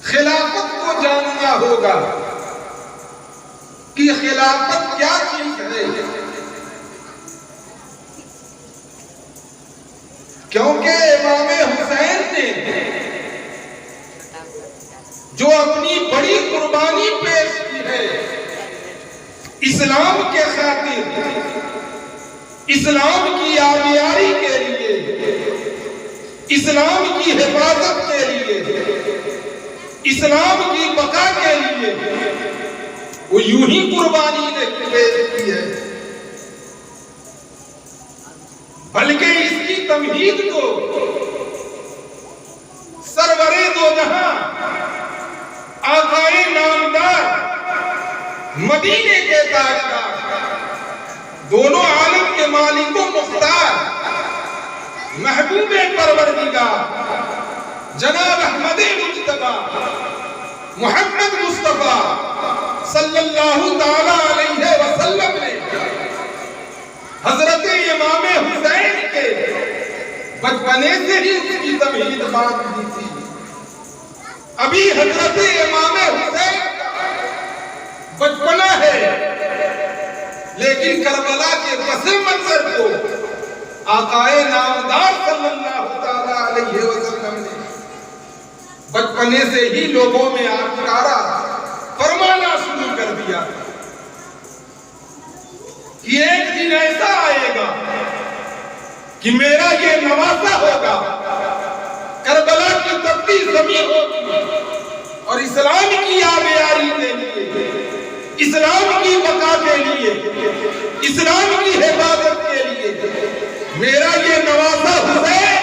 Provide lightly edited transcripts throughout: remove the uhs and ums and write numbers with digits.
خلافت کو جاننا ہوگا کہ خلافت کیا چیز ہے، کیونکہ امام حسین نے جو اپنی بڑی قربانی پیش کی ہے اسلام کے خاطر، اسلام کی آبیاری کے لیے، اسلام کی حفاظت کے لیے، اسلام کی بقا کے لیے، وہ یوں ہی قربانی نے پیش کی ہے، بلکہ اس کی تمہید کو سرور دو جہاں آقائے نامدار مدینے کے تاجدار، دونوں عالم کے مالک و مختار، محبوب پروردگار جناب احمد مجتبی محمد مصطفیٰ صلی اللہ تعالی علیہ وسلم نے حضرت امام حسین کے بچپنے سے ہی اس کی تمہید باندھ دی تھی۔ ابھی حضرت امام حسین کا بچپنا ہے، لیکن کربلا کے پس منظر کو آقائے نامدار صلی اللہ تعالی علیہ وسلم نے بچپنے سے ہی لوگوں میں آشکارا فرمانا شروع کر دیا کہ ایک دن ایسا آئے گا کہ میرا یہ نواسا ہوگا، کربلا کی تپتی زمین ہوگی اور اسلام کی آبیاری کے لیے، اسلام کی بقا کے لیے، اسلام کی حفاظت کے لیے میرا یہ نواسا حسین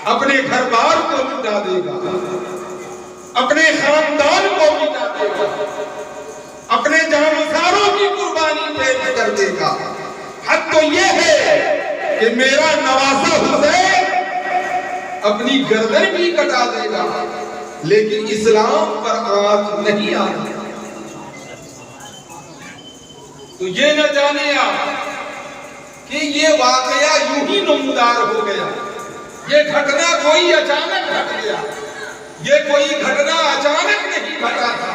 اپنے گھر بار کو مٹا دے گا، اپنے خاندان کو مٹا دے گا، اپنے جانساروں کی قربانی پیش کر دے گا۔ حد تو یہ ہے کہ میرا نواسا حسین اپنی گردن بھی کٹا دے گا، لیکن اسلام پر آنچ نہیں آئے۔ تو یہ نہ جانے آپ کہ یہ واقعہ یوں ہی نمودار ہو گیا، یہ گھٹنا کوئی اچانک گھٹ گیا، یہ کوئی گھٹنا اچانک نہیں گھٹا تھا،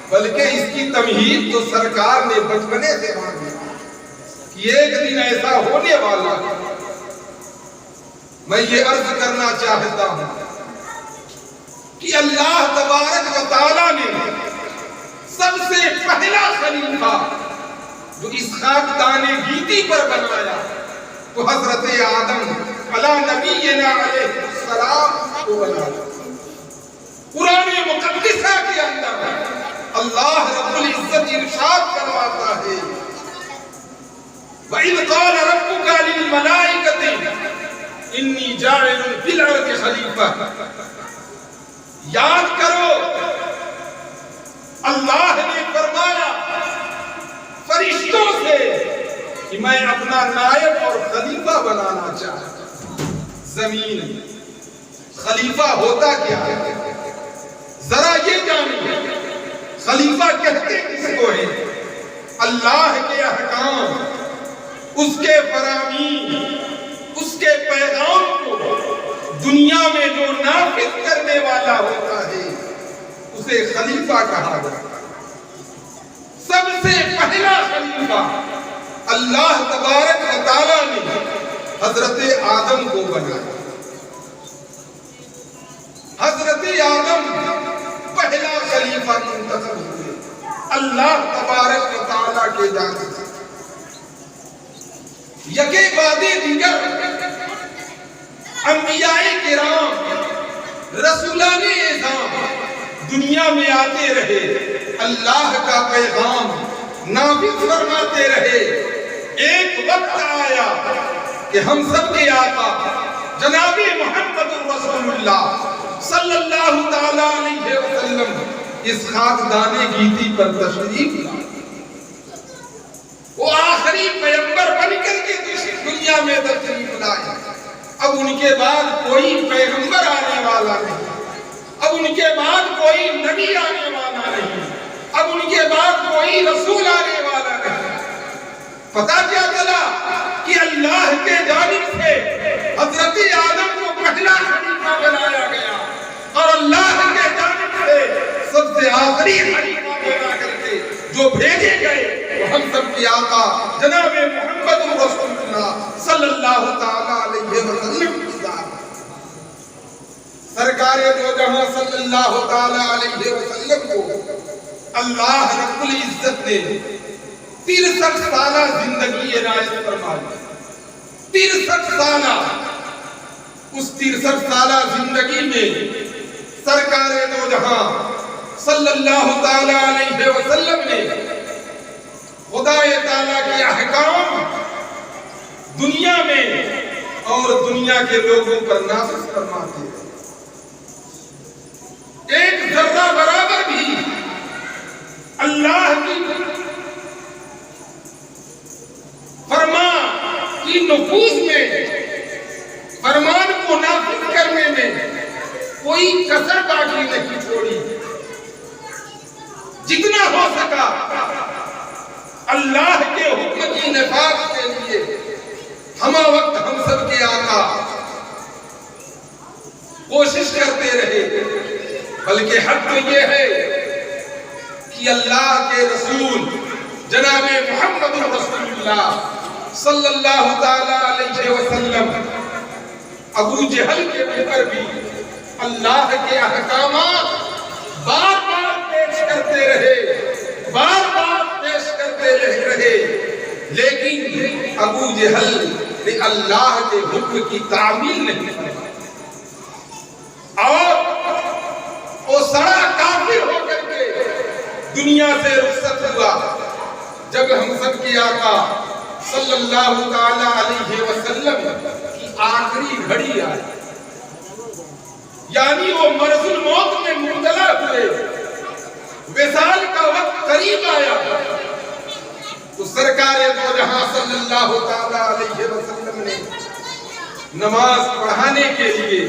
بلکہ اس کی تمہید تو سرکار نے بچپنے سے مانی کہ ایک دن ایسا ہونے والا ہے۔ میں یہ عرض کرنا چاہتا ہوں کہ اللہ تبارک و تعالیٰ نے سب سے پہلا خلیفہ جو اس خاکدان گیتی پر بنایا تو حضرت آدم علیہ نبینا علیہ السلام کو بنایا۔ قرآن مقدسہ کے اندر اللہ رب العزت ارشاد فرماتا ہے وَإِذْ قَالَ رَبُّكَ لِلْمَلَائِكَةِ إِنِّي جَاعِلٌ فِي الْأَرْضِ خَلِیفَةً۔ یاد کرو اللہ نے فرمایا فرشتوں سے کہ میں اپنا نائب اور خلیفہ بنانا چاہتا ہوں زمین میں۔ خلیفہ ہوتا کیا ہے ذرا یہ جانیے، خلیفہ کہتے کس کو ہے؟ اللہ کے احکام، اس کے فرامین، اس کے پیغام کو دنیا میں جو نافذ کرنے والا ہوتا ہے اسے خلیفہ کہا جاتا ہے۔ سب سے پہلا خلیفہ اللہ تبارک و تعالیٰ نے حضرت آدم کو بنایا۔ حضرت آدم پہلا خلیفہ منتخب ہوئے اللہ تبارک و تعالیٰ کے جانب سے۔ یکے بعد دیگر انبیاء کرام رسولان اعظام دنیا میں آتے رہے، اللہ کا پیغام نافذ فرماتے رہے۔ ایک وقت آیا کہ ہم سب کے آقا جناب محمد رسول اللہ صلی اللہ تعالی علیہ وسلم اس خاکدان گیتی پر تشریف لائے۔ وہ آخری پیغمبر بن کر کے دنیا میں تشریف لائے۔ اب ان کے بعد کوئی پیغمبر آنے والا نہیں، اب ان کے بعد کوئی نبی آنے والا نہیں، اب ان کے بعد کوئی رسول آنے والا نہیں۔ پتہ کیا چلا کہ اللہ کے جانب سے حضرت آدم کو پہلا خلیفہ بنایا گیا اور اللہ ہری ہری بنا کر کے جو بھیجے گئے وہ ہم سب کے آقا جناب محمد رسول اللہ صلی اللہ تعالی علیہ وسلم کی ذات سرکار دو جہاں صلی اللہ تعالی علیہ وسلم کو اللہ رب العزت نے 63 سالہ زندگی عنایت فرمائی 63 سالہ اس 63 سالہ زندگی میں سرکار دو جہاں صلی اللہ تعالی علیہ وسلم نے خدا تعالی کے احکام دنیا میں اور دنیا کے لوگوں پر نافذ فرماتے ہیں ایک ذرہ برابر بھی اللہ کی فرمان کی نفوذ میں فرمان کو نافذ کرنے میں کوئی کسر باقی نہیں چھوڑی جتنا ہو سکا اللہ کے حکم کی نفاذ کے لیے ہمہ وقت ہم سب کے آقا کوشش کرتے رہے بلکہ حق تو یہ ہے کہ اللہ کے رسول جناب محمد رسول اللہ صلی اللہ تعالی علیہ وسلم ابو جہل کے اوپر بھی اللہ کے احکامات بار بار پیش کرتے رہے بار بار پیش کرتے رہے لیکن ابو جہل نے اللہ کے حکم کی تعمیل نہیں کی اور وہ سڑا کافر ہو کر کے دنیا سے رخصت ہوا جب ہم سب کی آقا صلی اللہ تعالی علیہ وسلم کی آخری گھڑی آئی یعنی وہ مرض الموت میں مبتلا ہوئے وصال کا وقت قریب آیا تو سرکار دو جہاں صلی اللہ تعالی علیہ وسلم نے نماز پڑھانے کے لیے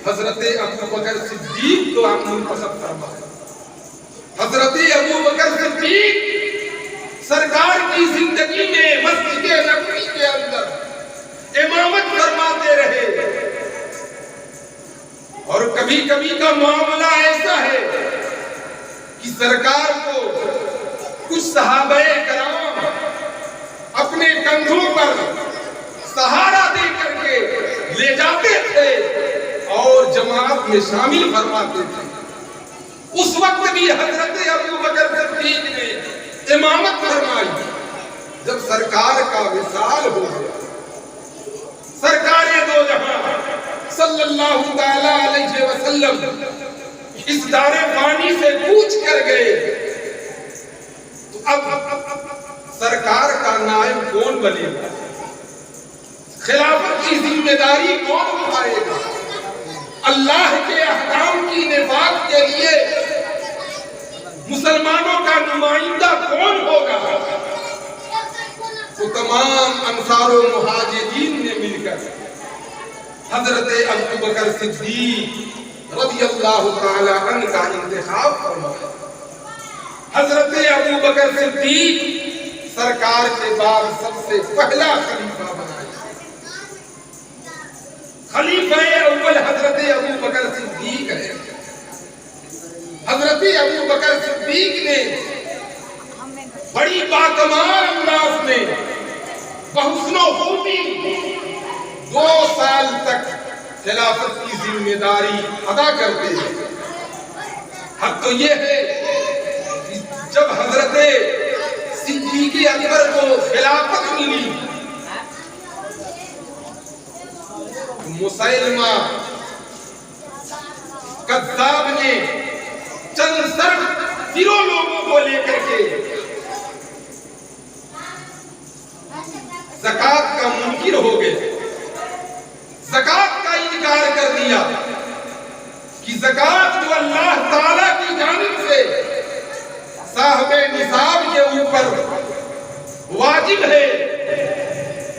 حضرت ابو بکر صدیق کو آپ منتصب فرمایا حضرت ابو بکر صدیق سرکار کی زندگی میں مسجد نبوی کے اندر امامت فرماتے رہے اور کبھی کبھی کا معاملہ ایسا ہے کہ سرکار کو کچھ صحابہ کرام اپنے کندھوں پر سہارا دے کر کے لے جاتے تھے اور جماعت میں شامل فرماتے تھے اس وقت بھی حضرت ابو بکر صدیق نے امامت فرمائی جب سرکار کا وصال ہو گیا سرکار دو جہاں صلی اللہ تعالی علیہ وسلم اس دار فانی سے کوچ کر گئے تو اب سرکار کا نائب کون بنے گا خلافت کی ذمہ داری کون اٹھائے گا اللہ کے احکام کی نفاذ کے لیے مسلمانوں کا نمائندہ کون ہوگا تو تمام انصار و مہاجرین نے مل کر حضرت ابو بکر صدیق رضی اللہ تعالی عنہ کا انتخاب فرمایا حضرت ابو بکر صدیق سرکار کے بعد سب سے پہلا خلیفہ بنایا خلیفہ اول حضرت ابو بکر صدیق ہے حضرت ابو بکر صدیق نے بڑی باکمال انداز میں بحسن و خوبی 2 سال تک خلافت کی ذمہ داری ادا کرتے ہیں حق تو یہ ہے کہ جب حضرت صدیق اکبر کو خلافت ملی مسیلمہ کذاب نے چند صرف 0 لوگوں کو لے کر کے زکات کا منکر ہو گئے زکات کا انکار کر دیا کہ زکات جو اللہ تعالی کی جانب سے صاحب نصاب کے اوپر واجب ہے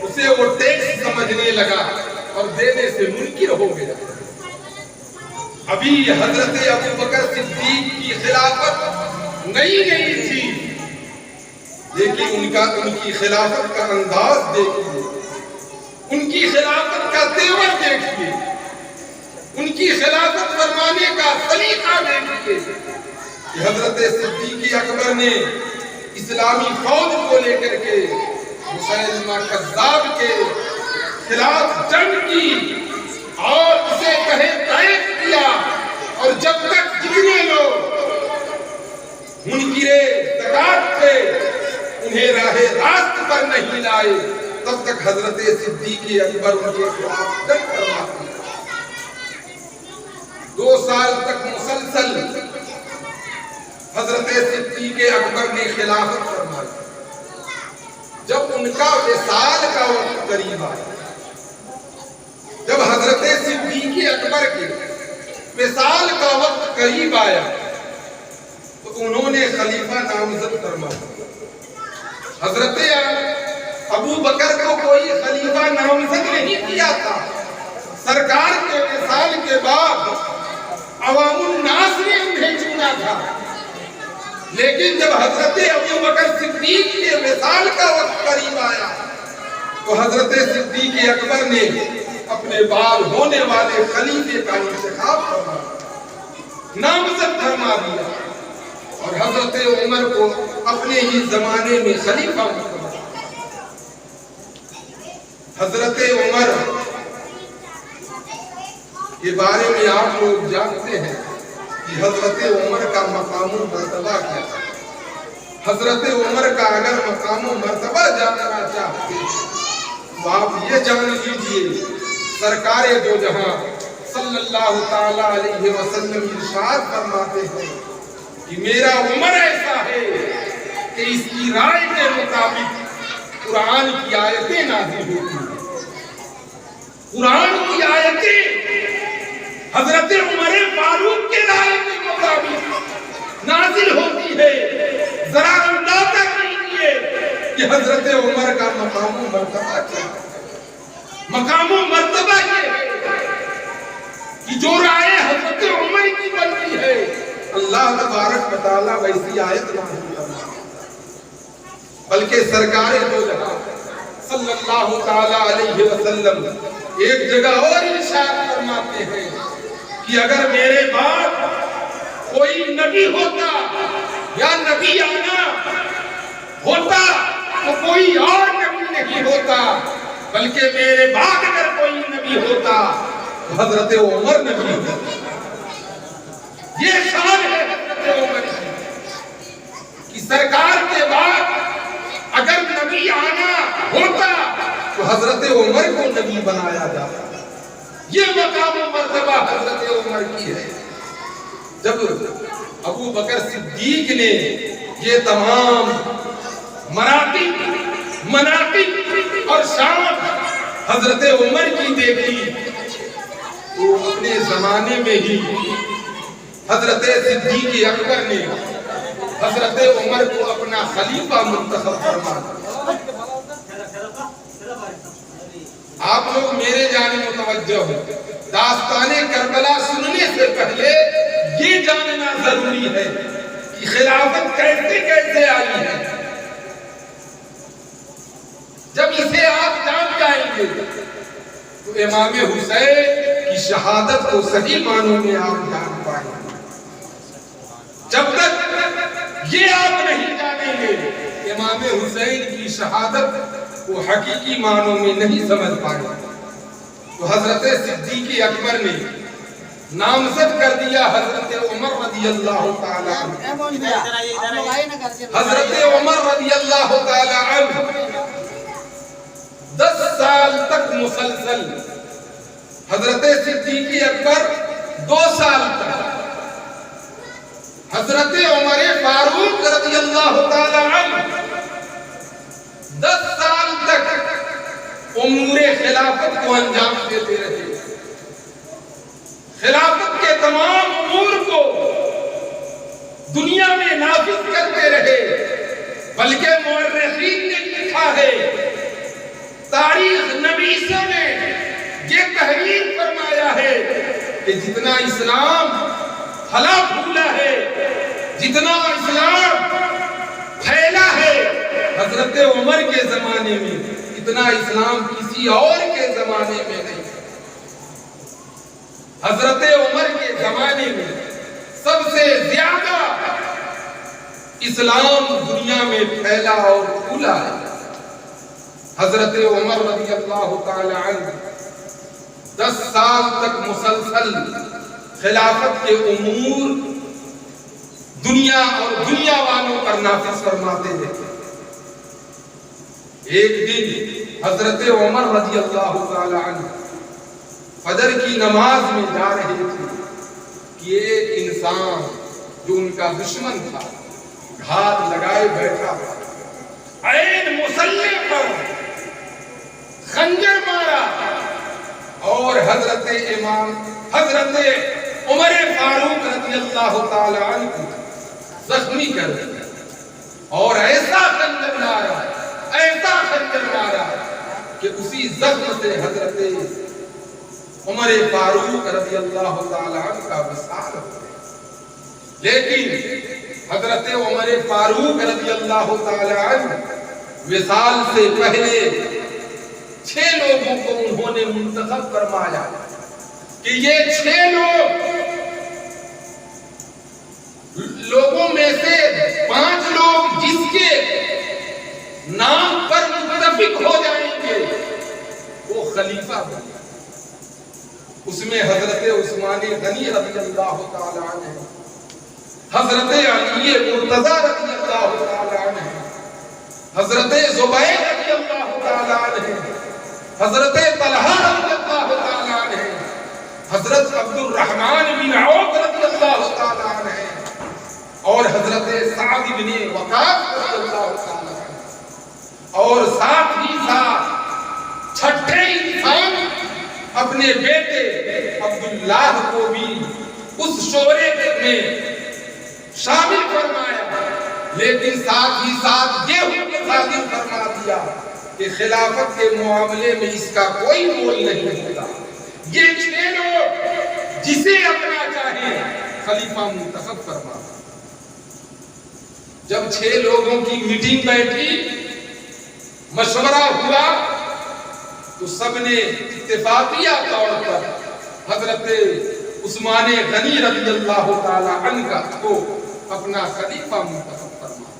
اسے وہ ٹیکس سمجھنے لگا اور دینے سے منکر ہو گیا ابھی حضرت ابو بکر صدیق کی خلافت نئی تھی لیکن ان کی خلافت کا انداز دیکھیے ان کی خلافت کا تیور دیکھیے ان کی خلافت فرمانے کا سلیقہ دیکھیے کہ حضرت صدیق اکبر نے اسلامی فوج کو لے کر کے مسیلمہ کذاب کے خلاف جنگ کی اور اسے کہے طائف کیا، اور جب تک جتنے لوگ منکرے زکات تھے انہیں راہ راست پر نہیں لائے، تب تک حضرت صدیق اکبر ان کے خلاف جنگ کرواتے 2 سال تک مسلسل حضرت صدیق اکبر نے خلافت فرمائی۔ جب ان کا وصال کا وقت قریب آیا، جب حضرت صدیق اکبر کے وصال کا وقت قریب آیا تو انہوں نے خلیفہ نامزد فرمایا۔ حضرت ابو بکر کو کوئی خلیفہ نامزد نہیں کیا تھا، سرکار کے وصال کے بعد عوام الناس نے انہیں چنا تھا، لیکن جب حضرت ابو بکر صدیق کے وصال کا وقت قریب آیا تو حضرت صدیق اکبر نے اپنے بعد ہونے والے خلیفے کا انتخاب فرمایا، نامزد فرما دیا، اور حضرت عمر کو اپنے ہی زمانے میں خلیفہ مقرر کیا۔ حضرت عمر کے بارے میں آپ لوگ جانتے ہیں کہ حضرت عمر کا مقام و مرتبہ کیا ہے۔ حضرت عمر کا اگر مقام و مرتبہ جاننا چاہتے ہیں تو آپ یہ جان لیجئے، سرکار دو جہاں صلی اللہ تعالی علیہ وسلم ارشاد فرماتے ہیں کہ میرا عمر ایسا ہے کہ اس کی رائے کے مطابق قرآن کی آیتیں نازل ہوتی ہیں۔ قرآن کی آیتیں حضرت عمر فاروق کے رائے کے مطابق نازل ہوتی ہے۔ ذرا اندازہ کیجئے کہ حضرت عمر کا مقام و مرتبہ کیا ہے۔ مقام و مرتبہ یہ ہے کہ جو رائے حضرت عمر کی بنتی ہے اللہ تبارک و تعالیٰ ویسی آیت نازل کرتا ہے، بلکہ سرکار دو جہاں صلی اللہ تعالی علیہ وسلم ایک جگہ اور ارشاد فرماتے ہیں کہ اگر میرے بعد کوئی نبی ہوتا یا نبی آنا ہوتا تو کوئی اور نبی نہیں ہوتا، بلکہ میرے بعد اگر کوئی نبی ہوتا تو حضرت عمر نبی ہوتا۔ یہ شان ہے حضرت عمر کی کہ سرکار کے بعد اگر نبی آنا ہوتا تو حضرت عمر کو نبی بنایا جاتا۔ یہ مقام و مرتبہ حضرت عمر کی ہے۔ جب ابو بکر صدیق نے یہ تمام مناقب اور شان حضرت عمر کی دیکھی تو اپنے زمانے میں ہی حضرت صدیق اکبر نے حضرت عمر کو اپنا خلیفہ منتخب فرمایا۔ آپ لوگ میرے جانب متوجہ ہو، داستان کربلا سننے سے پہلے یہ جاننا ضروری ہے کہ خلافت کیسے آئی ہے۔ جب اسے آپ جان جائیں گے تو امام حسین کی شہادت کو صحیح معنوں میں آپ جان پائیں گے۔ جب تک یہ آپ نہیں جانیں گے امام حسین کی شہادت کو حقیقی معنوں میں نہیں سمجھ پائیں گے۔ تو حضرت صدیق اکبر نے نامزد کر دیا حضرت عمر رضی اللہ تعالی عنہ۔ حضرت عمر رضی اللہ تعالی عنہ 10 سال تک مسلسل، حضرت صدیق اکبر 2 سال تک، حضرت عمر فاروق رضی اللہ تعالی عنہ 10 سال تک امور خلافت کو انجام دیتے رہے۔ خلافت کے تمام امور کو دنیا میں نافذ کرتے رہے، بلکہ مورخین نے لکھا ہے، تاریخ نویسوں نے یہ تحریر فرمایا ہے کہ جتنا اسلام پھلا پھولا ہے، جتنا اسلام پھیلا ہے حضرت عمر کے زمانے میں، اتنا اسلام کسی اور کے زمانے میں نہیں۔ حضرت عمر کے زمانے میں سب سے زیادہ اسلام دنیا میں پھیلا اور پھولا ہے۔ حضرت عمر رضی اللہ تعالی عنہ 10 سال تک مسلسل خلافت کے امور دنیا اور دنیا والوں پر نافذ فرماتے رہے۔ ایک دن حضرت عمر رضی اللہ تعالی عنہ فجر کی نماز میں جا رہے تھے کہ ایک انسان جو ان کا دشمن تھا گھات لگائے بیٹھا عین مسلح پر خنجر مارا اور حضرت عمر فاروق رضی اللہ تعالی عنہ کو زخمی کر دیا اور ایسا خنجر مارا کہ اسی زخم سے حضرت عمر فاروق رضی اللہ تعالی عنہ کا وصال ہو گیا۔ لیکن حضرت عمر فاروق رضی اللہ تعالی عنہ وصال سے پہلے 6 لوگوں کو انہوں نے منتخب فرمایا کہ یہ 6 لوگوں میں سے 5 لوگ جس کے نام پر متفق ہو جائیں گے وہ خلیفہ بنے۔ اس میں حضرت عثمان غنی رضی اللہ تعالی عنہ، حضرت علی مرتضی رضی اللہ تعالی عنہ، حضرت زبیر رضی اللہ تعالی عنہ، حضرت طلحہ رضی اللہ تعالی عنہ، حضرت عبد الرحمن بن عوف رضی اللہ تعالی عنہ اور حضرت سعد بن وقاص رضی اللہ تعالی عنہ، اور ساتھ ہی ساتھ چھٹے انسان اپنے بیٹے عبداللہ کو بھی اس شورے میں شامل فرمایا، لیکن ساتھ ہی ساتھ یہ حکم فرما دیا کہ خلافت کے معاملے میں اس کا کوئی مول نہیں ہوگا۔ یہ 6 لوگ جسے اپنا چاہے خلیفہ منتخب فرما۔ جب 6 لوگوں کی میٹنگ بیٹھی، مشورہ ہوا، تو سب نے اتفاقیہ طور پر حضرت عثمان غنی رضی اللہ تعالی عنہ کو اپنا خلیفہ منتخب فرمایا۔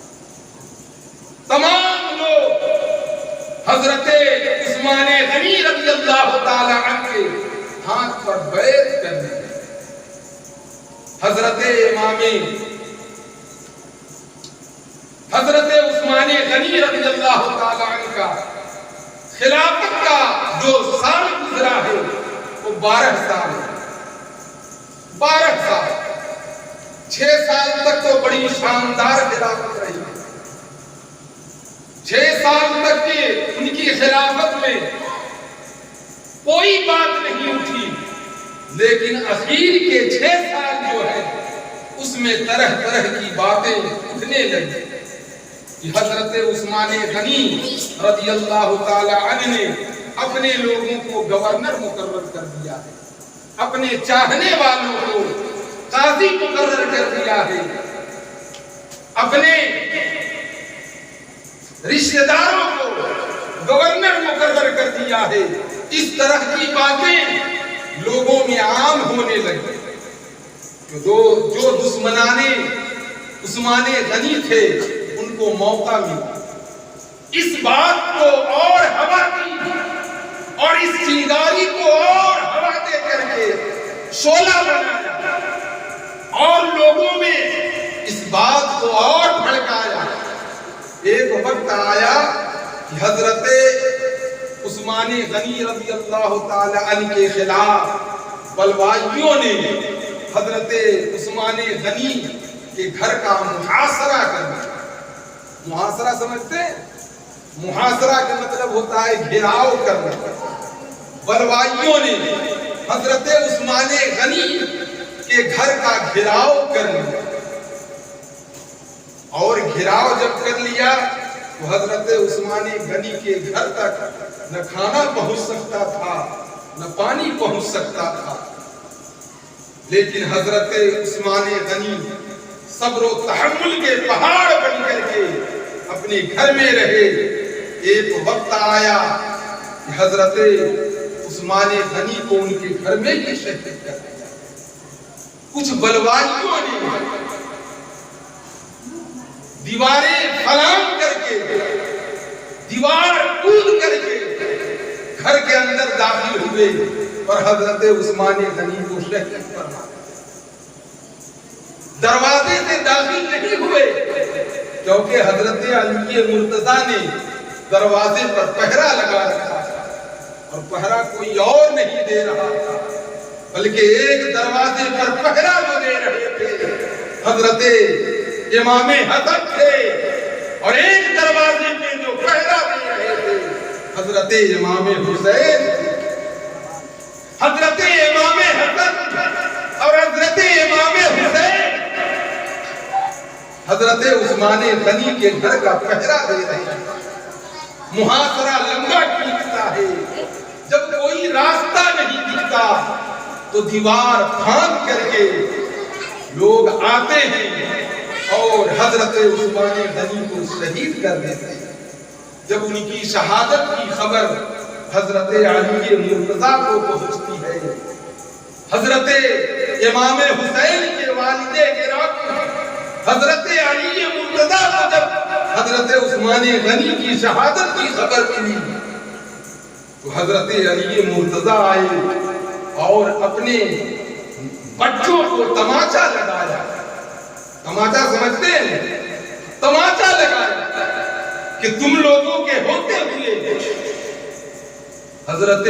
تمام لوگ حضرت عثمان غنی رضی اللہ تعالی عنہ کے ہاتھ پر بیعت کرنے لگے۔ حضرت عثمان غنی رضی اللہ تعالی عنہ کا خلافت کا جو سال گزرا ہے وہ 12 سال ہے۔ 12 سال 6 سال تک تو بڑی شاندار خلافت رہی ہے۔ 6 سال تک کے ان کی خلافت میں کوئی بات نہیں اٹھی، لیکن اخیر کے 6 سال جو ہے اس میں طرح طرح کی باتیں اٹھنے لگی کہ حضرت عثمان غنی رضی اللہ تعالی عنہ نے اپنے لوگوں کو گورنر مقرر کر دیا ہے، اپنے چاہنے والوں کو قاضی مقرر کر دیا ہے، اپنے رشتہ داروں کو گورنر مقرر کر دیا ہے۔ اس طرح کی باتیں لوگوں میں عام ہونے لگی۔ جو دشمنان عثمان غنی تھے ان کو موقع ملا اس بات کو اور ہوا دی اور اس چنگاری کو اور ہوا دے کر کے شعلہ بنایا اور لوگوں میں اس بات کو اور بھڑکایا۔ ایک وقت آیا کہ حضرت عثمان غنی رضی اللہ تعالی عنہ کے خلاف بلوائیوں نے حضرت عثمان غنی کے گھر کا محاصرہ کرنا۔ محاصرہ سمجھتے ہیں؟ محاصرہ کا مطلب ہوتا ہے گھیراؤ کرنا۔ بلوائیوں نے حضرت عثمان غنی کے گھر کا گھیراؤ کر لیا، اور گھیراؤ جب کر لیا تو حضرت عثمان غنی کے گھر تک نہ کھانا پہنچ سکتا تھا نہ پانی پہنچ سکتا تھا، لیکن حضرت عثمان غنی صبر و تحمل کے پہاڑ بن کر کے اپنے گھر میں رہے۔ ایک وقت آیا کہ حضرت عثمان غنی کو ان کے گھر میں ہی شہید کر دیا۔ کچھ بلوائیوں نے دیواریں فلام کر کے، دیوار کود کر کے گھر کے اندر داخل ہوئے اور حضرت عثمان غنی کو شہید فرما دیا۔ دروازے سے داخل نہیں ہوئے کیونکہ حضرت علی مرتضیٰ نے دروازے پر پہرا لگا رکھا تھا، اور پہرا کوئی اور نہیں دے رہا تھا بلکہ ایک دروازے پر پہرا جو دے رہے تھے حضرت امام حسن تھے، اور ایک دروازے پہ جو پہرا دے رہے تھے حضرت امام حسین، حضرت امام حسن اور حضرت امام حسین حضرت عثمان غنی کے گھر کا پہرا دے رہے ہیں۔ محاصرہ لمبا کھینچتا ہے، جب کوئی راستہ نہیں دکھتا تو دیوار پھاند کر کے لوگ آتے ہیں اور حضرت عثمان غنی کو شہید کر دیتے ہیں۔ جب ان کی شہادت کی خبر حضرت علی مرتضیٰ کو پہنچتی ہے، حضرت امام حسین کے والد گرامی حضرت علی مرتضیٰ کو جب حضرت عثمان غنی کی شہادت کی خبر ملی تو حضرت علی مرتضیٰ آئے اور اپنے بچوں کو تماچا لگایا۔ تماچا سمجھتے ہیں؟ تماچا لگایا کہ تم لوگوں کے ہوتے ہوئے حضرت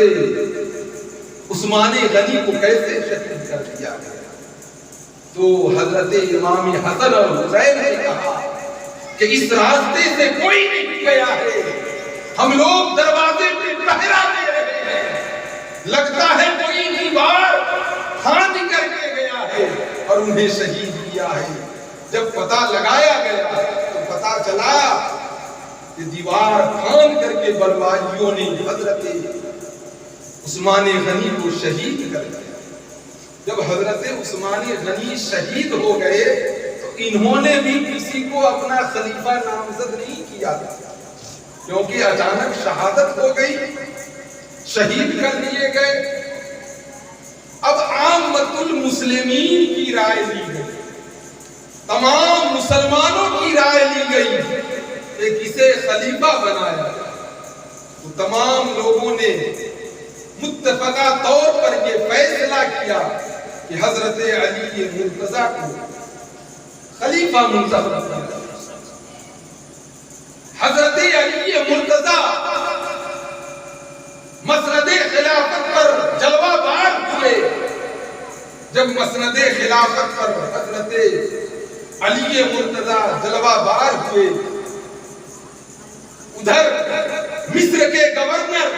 عثمان غنی کو کیسے شہید کر دیا گیا۔ تو حضرت امام حسن اور حسین نے کہا کہ اس راستے سے کوئی نہیں گیا ہے، ہم لوگ دروازے پہ پہرا دے رہے ہیں، لگتا ہے کوئی دیوار پھاند کر کے گیا ہے اور انہیں شہید کیا ہے۔ جب پتہ لگایا گیا تو پتہ چلا کہ دیوار پھاند کر کے بلوائیوں نے حضرت عثمان غنی کو شہید کر دیا۔ جب حضرت عثمان غنی شہید ہو گئے تو انہوں نے بھی کسی کو اپنا خلیفہ نامزد نہیں کیا، کیونکہ اچانک شہادت ہو گئی، شہید کر دیے گئے۔ اب عامت المسلمین کی رائے لی گئی، تمام مسلمانوں کی رائے لی گئی کہ کسے خلیفہ بنایا۔ تو تمام لوگوں نے متفقہ طور پر یہ فیصلہ کیا کہ حضرت علی مرتضیٰ کو خلیفہ منتخب کیا۔ حضرت علی مرتضیٰ مسند خلافت پر جلوہ بار ہوئے۔ جب مسند خلافت پر حضرت علی مرتضیٰ جلوہ بار ہوئے، ادھر مصر کے گورنر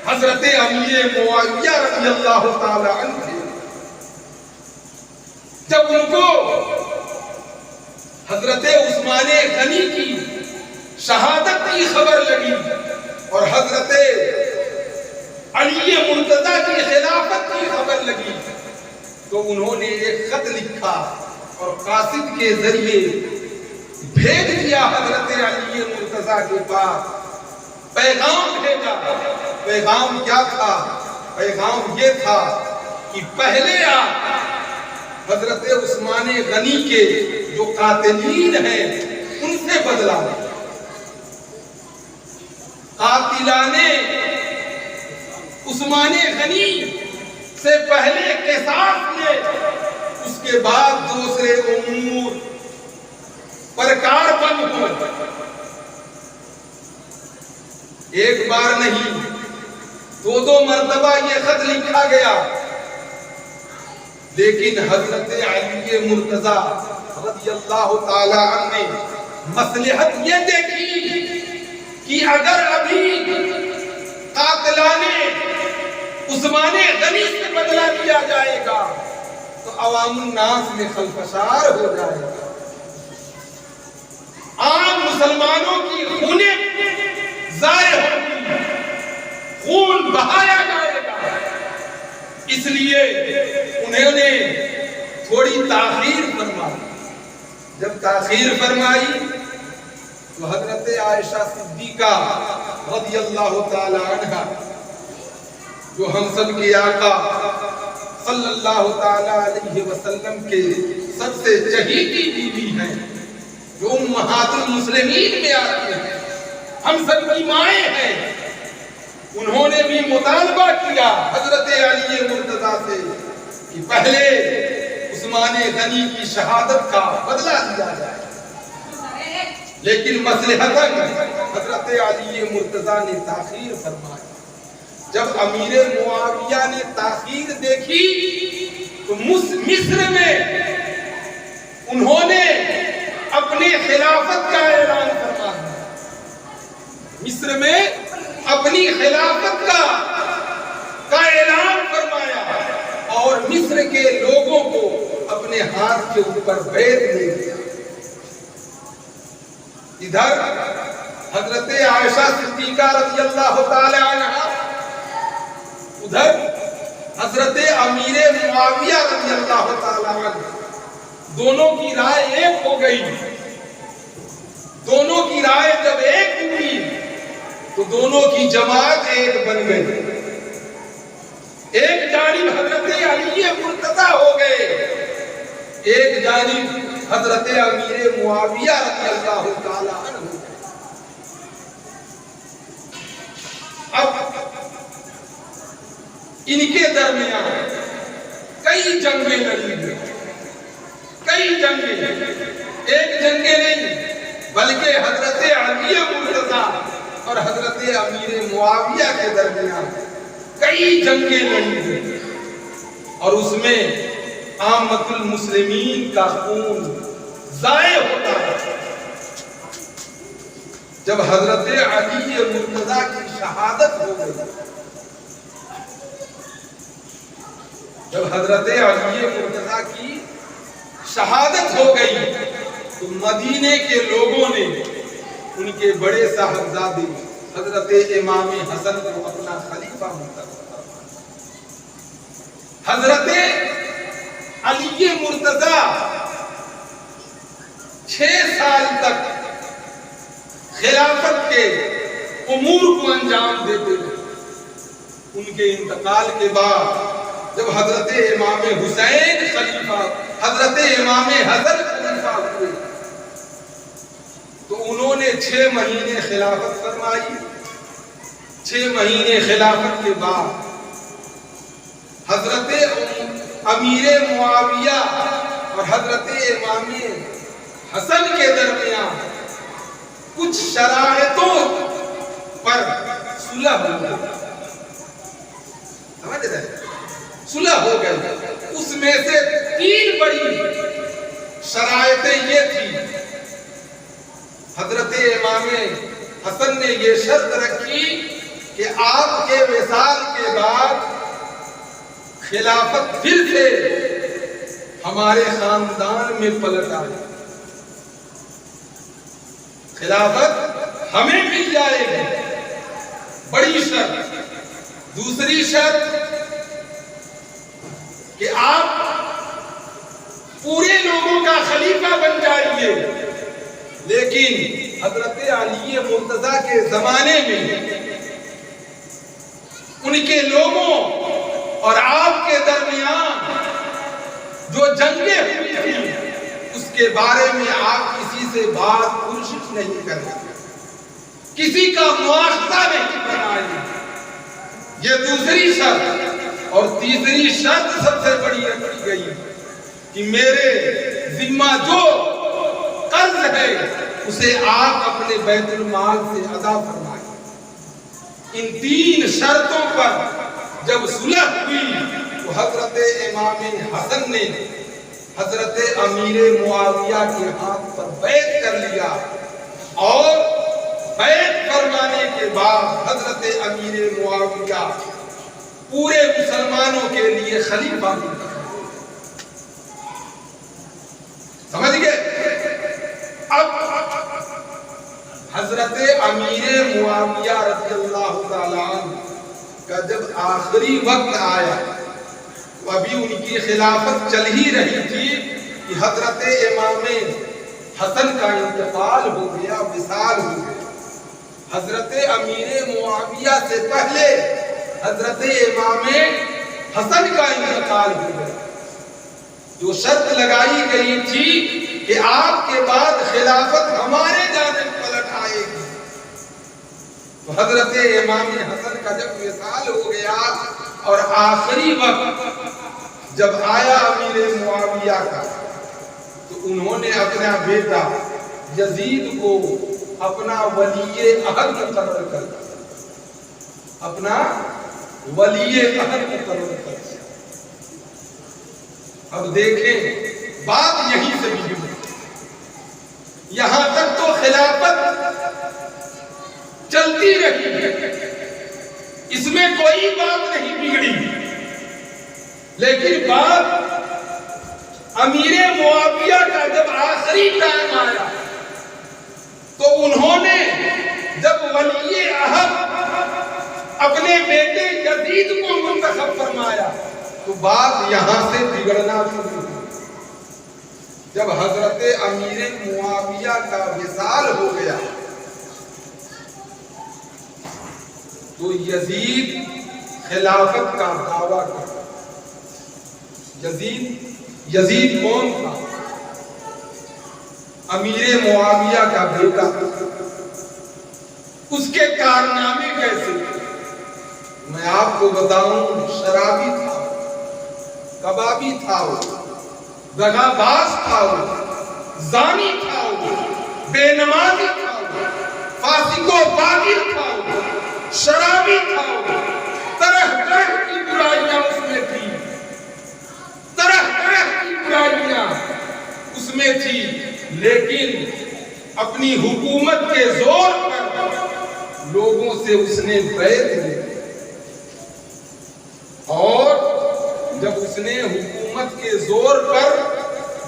حضرت امیر معاویہ رضی اللہ تعالی عنہ تھے۔ جب ان کو حضرت عثمان غنی کی شہادت کی خبر لگی اور حضرت علی مرتضیٰ کی خلافت کی خبر لگی تو انہوں نے ایک خط لکھا اور قاصد کے ذریعے بھیج دیا حضرت علی مرتضیٰ کے پاس، پیغام بھیجا۔ پیغام کیا تھا؟ پیغام یہ تھا کہ پہلے آپ حضرت عثمان غنی کے جو قاتلین ہیں ان سے بدلا لیں، قاتلان عثمان غنی سے پہلے قصاص لے، اس کے بعد دوسرے امور پر کاربند ہو۔ ایک بار نہیں، دو مرتبہ یہ خط لکھا گیا، لیکن حضرت علی مرتضیٰ رضی اللہ تعالی عنہ نے مصلحت یہ دیکھی کہ اگر ابھی قاتلان عثمان غنی سے بدلہ لیا جائے گا تو عوام الناس میں خلفشار ہو جائے گا، عام مسلمانوں کی خونیں ضائع ہوگی، خون بہایا جائے گا۔ اس لیے انہوں نے تھوڑی تاخیر فرمائی۔ جب تاخیر فرمائی تو حضرت عائشہ صدیقہ رضی اللہ تعالی عنہ، جو ہم سب کے آقا صلی اللہ تعالی علیہ وسلم کے سب سے چہیتی بیوی ہیں، جو امہات المسلمین میں آتی ہیں، ہم سب کی مائیں ہیں، انہوں نے بھی مطالبہ کیا حضرت علی مرتضیٰ سے کہ پہلے عثمان غنی کی شہادت کا بدلہ لیا جائے، لیکن مصلحتاً حضرت علی مرتضیٰ نے تاخیر فرمائی۔ جب امیر معاویہ نے تاخیر دیکھی تو مصر میں انہوں نے اپنے خلافت کا اعلان فرمایا، مصر میں اپنی خلافت کا اعلان فرمایا اور مصر کے لوگوں کو اپنے ہاتھ کے اوپر بیعت دے دیا۔ ادھر حضرت عائشہ صدیقہ رضی اللہ تعالی عنہا، ادھر حضرت امیر معاویہ رضی اللہ تعالی عنہ، دونوں کی رائے ایک ہو گئی۔ دونوں کی رائے جب ایک ہوئی تو دونوں کی جماعت ایک بن گئی۔ ایک جانب حضرت علی مرتضیٰ ہو گئے، ایک جانب حضرت امیر معاویہ رضی اللہ تعالی عنہ۔ اب ان کے درمیان کئی جنگیں لڑی گئی، کئی جنگیں، ایک جنگیں نہیں بلکہ حضرت علی مرتضیٰ اور حضرت امیر معاویہ کے درمیان کئی جنگیں لڑی گئی، اور اس میں عامت المسلمین کا خون ضائع ہوتا ہے۔ جب حضرت علی مرتضیٰ کی شہادت ہو گئی، جب حضرت علی مرتضیٰ کی شہادت ہو گئی تو مدینے کے لوگوں نے ان کے بڑے صاحبزادے حضرت امام حسن کو اپنا خلیفہ منتخب کیا۔ حضرت علی مرتضیٰ 6 سال تک خلافت کے امور کو انجام دیتے رہے۔ ان کے انتقال کے بعد جب حضرت امام حسین خلیفہ، حضرت امام حسن خلیفہ ہوئے تو انہوں نے 6 مہینے خلافت فرمائی۔ 6 مہینے خلافت کے بعد حضرت امیر معاویہ اور حضرت امام حسن کے درمیان کچھ شرائطوں پر صلح ہو گئی، سمجھ رہے ہیں؟ صلح ہو گئی۔ اس میں سے 3 بڑی شرائطیں یہ تھی۔ حضرت امام حسن نے یہ شرط رکھی کہ آپ کے وصال کے بعد خلافت پھر سے ہمارے خاندان میں پلٹ آئے، خلافت ہمیں مل جائے گی، بڑی شرط۔ دوسری شرط کہ آپ پورے لوگوں کا خلیفہ بن جائیے، لیکن حضرت علی مرتضیٰ کے زمانے میں ان کے لوگوں اور آپ کے درمیان جو جنگیں ہوئی تھی اس کے بارے میں آپ کسی سے بات پرسش نہیں کریں، کسی کا مواخذہ نہیں بنائیں۔ یہ دوسری شرط، اور تیسری شرط سب سے بڑی رکھی گئی کہ میرے ذمہ جو قرض ہے اسے آپ اپنے بیت المال سے ادا فرمائیں۔ ان 3 شرطوں پر جب صلح ہوئی تو حضرت امام حسن نے حضرت امیر معاویہ کے ہاتھ پر بیعت کر لیا، اور بیعت فرمانے کے بعد حضرت امیر معاویہ پورے مسلمانوں کے لیے خلیفہ بنا۔ سمجھ گئے؟ اب حضرت امیر معاویہ رضی اللہ تعالی عنہ کا جب آخری وقت آیا تو ابھی ان کی خلافت چل ہی رہی تھی کہ حضرت امام حسن کا انتقال ہو گیا، وصال ہو گیا۔ حضرت امیر معاویہ سے پہلے حضرت امام حسن کا انتقال ہو گیا۔ جو شرط لگائی گئی تھی کہ آپ کے بعد خلافت ہمارے جانب پلٹ آئے گی۔ تو حضرت امام حسن کا جب وصال ہو گیا اور آخری وقت جب آیا امیر معاویہ کا، تو انہوں نے اپنا بیٹا یزید کو اپنا ولی عہد مقرر کر دیا، اپنا ولی عہد مقرر کر دیا۔ اب دیکھیں بات یہیں سے بھی یہاں تک تو خلافت چلتی رہی، اس میں کوئی بات نہیں بگڑی، لیکن بات امیر معاویہ کا جب آخری ٹائم آیا تو انہوں نے جب ولی عہد اپنے بیٹے یزید کو منتخب فرمایا تو بات یہاں سے بگڑنا شروع ہوئی۔ جب حضرت امیر معاویہ کا وصال ہو گیا تو یزید خلافت کا دعویٰ کیا۔ یزید کون تھا؟ امیر معاویہ کا بیٹا۔ اس کے کارنامے کیسے تھے میں آپ کو بتاؤں۔ شرابی تھا، کبابی تھا، وہ دغا باز تھا، وہ زانی تھا، وہ بے نمازی تھا، وہ فاسق و فاجر تھا، وہ شرابی تھا، وہ طرح طرح کی برائیاں اس میں تھی، طرح طرح کی برائیاں اس میں تھی، لیکن اپنی حکومت کے زور پر لوگوں سے اس نے بیعت لی، اور جب اس نے حکومت کے زور پر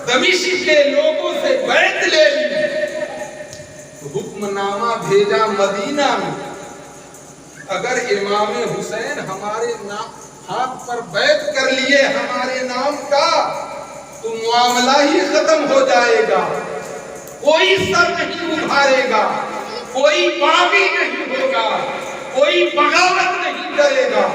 دمشق کے لوگوں سے بیعت لے لی تو حکم نامہ بھیجا مدینہ میں، اگر امام حسین ہمارے ہاتھ پر بیعت کر لیے ہمارے نام کا تو معاملہ ہی ختم ہو جائے گا، کوئی سر نہیں ابھارے گا، کوئی باغی نہیں ہوگا، کوئی بغاوت نہیں کرے گا۔